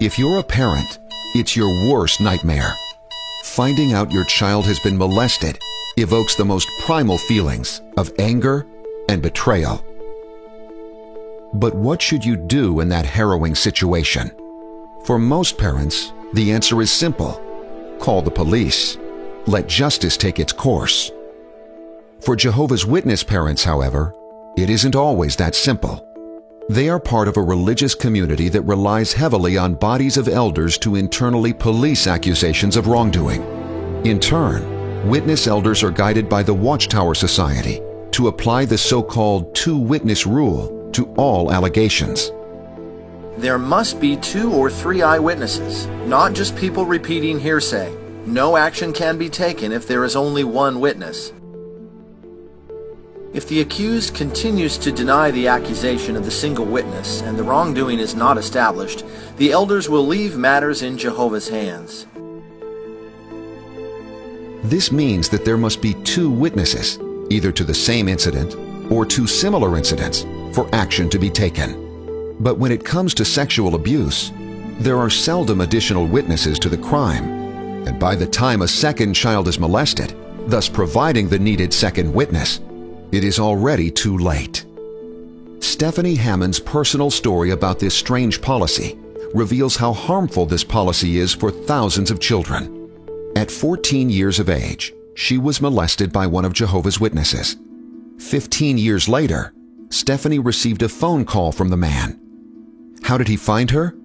If you're a parent, it's your worst nightmare. Finding out your child has been molested evokes the most primal feelings of anger and betrayal. But what should you do in that harrowing situation? For most parents, the answer is simple. Call the police. Let justice take its course. For Jehovah's Witness parents, however, it isn't always that simple. They are part of a religious community that relies heavily on bodies of elders to internally police accusations of wrongdoing. In turn, witness elders are guided by the Watchtower Society to apply the so-called two-witness rule to all allegations. There must be 2 or 3 eyewitnesses, not just people repeating hearsay. No action can be taken if there is only one witness. If the accused continues to deny the accusation of the single witness and the wrongdoing is not established, the elders will leave matters in Jehovah's hands. This means that there must be 2 witnesses, either to the same incident or 2 similar incidents, for action to be taken. But when it comes to sexual abuse, there are seldom additional witnesses to the crime, and by the time a second child is molested, thus providing the needed second witness, it is already too late. Stephanie Hammond's personal story about this strange policy reveals how harmful this policy is for thousands of children. At 14 years of age, she was molested by one of Jehovah's Witnesses. 15 years later, Stephanie received a phone call from the man. How did he find her?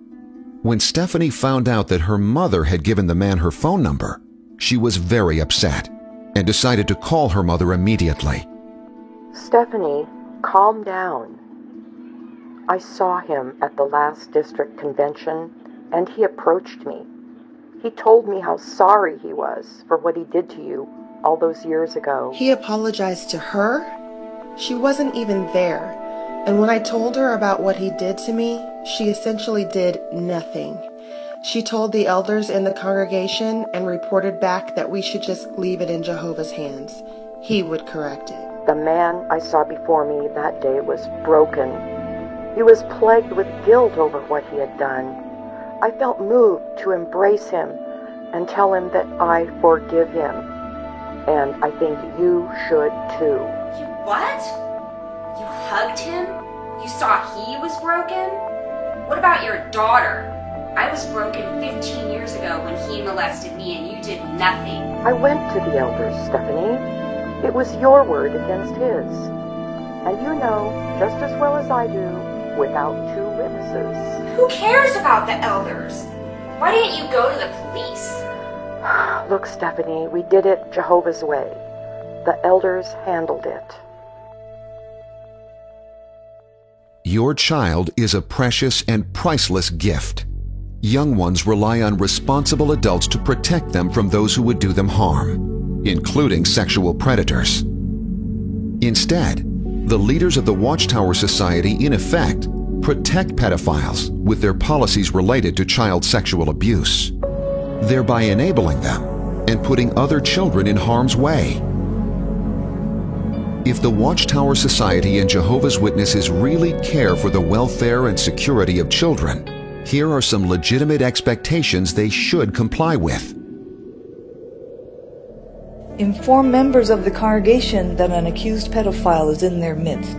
When Stephanie found out that her mother had given the man her phone number, she was very upset and decided to call her mother immediately. Stephanie, calm down. I saw him at the last district convention, and he approached me. He told me how sorry he was for what he did to you all those years ago. He apologized to her? She wasn't even there. And when I told her about what he did to me, she essentially did nothing. She told the elders in the congregation and reported back that we should just leave it in Jehovah's hands. He would correct it. The man I saw before me that day was broken. He was plagued with guilt over what he had done. I felt moved to embrace him and tell him that I forgive him. And I think you should too. You what? You hugged him? You saw he was broken? What about your daughter? I was broken 15 years ago when he molested me and you did nothing. I went to the elders, Stephanie. It was your word against his. And you know, just as well as I do, without 2 witnesses. Who cares about the elders? Why didn't you go to the police? Look, Stephanie, we did it Jehovah's way. The elders handled it. Your child is a precious and priceless gift. Young ones rely on responsible adults to protect them from those who would do them harm, including sexual predators. Instead, the leaders of the Watchtower Society, in effect, protect pedophiles with their policies related to child sexual abuse, thereby enabling them and putting other children in harm's way. If the Watchtower Society and Jehovah's Witnesses really care for the welfare and security of children, here are some legitimate expectations they should comply with. Inform members of the congregation that an accused pedophile is in their midst.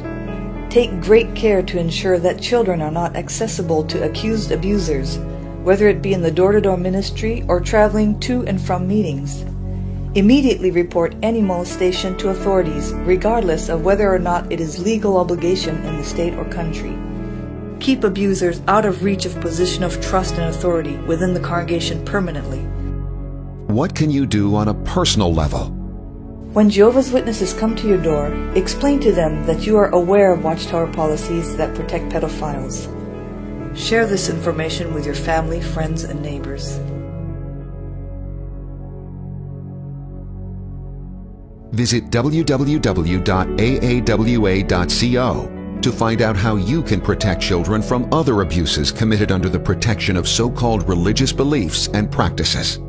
Take great care to ensure that children are not accessible to accused abusers, whether it be in the door-to-door ministry or traveling to and from meetings. Immediately report any molestation to authorities, regardless of whether or not it is legal obligation in the state or country. Keep abusers out of reach of position of trust and authority within the congregation permanently. What can you do on a personal level? When Jehovah's Witnesses come to your door, explain to them that you are aware of Watchtower policies that protect pedophiles. Share this information with your family, friends, and neighbors. Visit www.aawa.co to find out how you can protect children from other abuses committed under the protection of so-called religious beliefs and practices.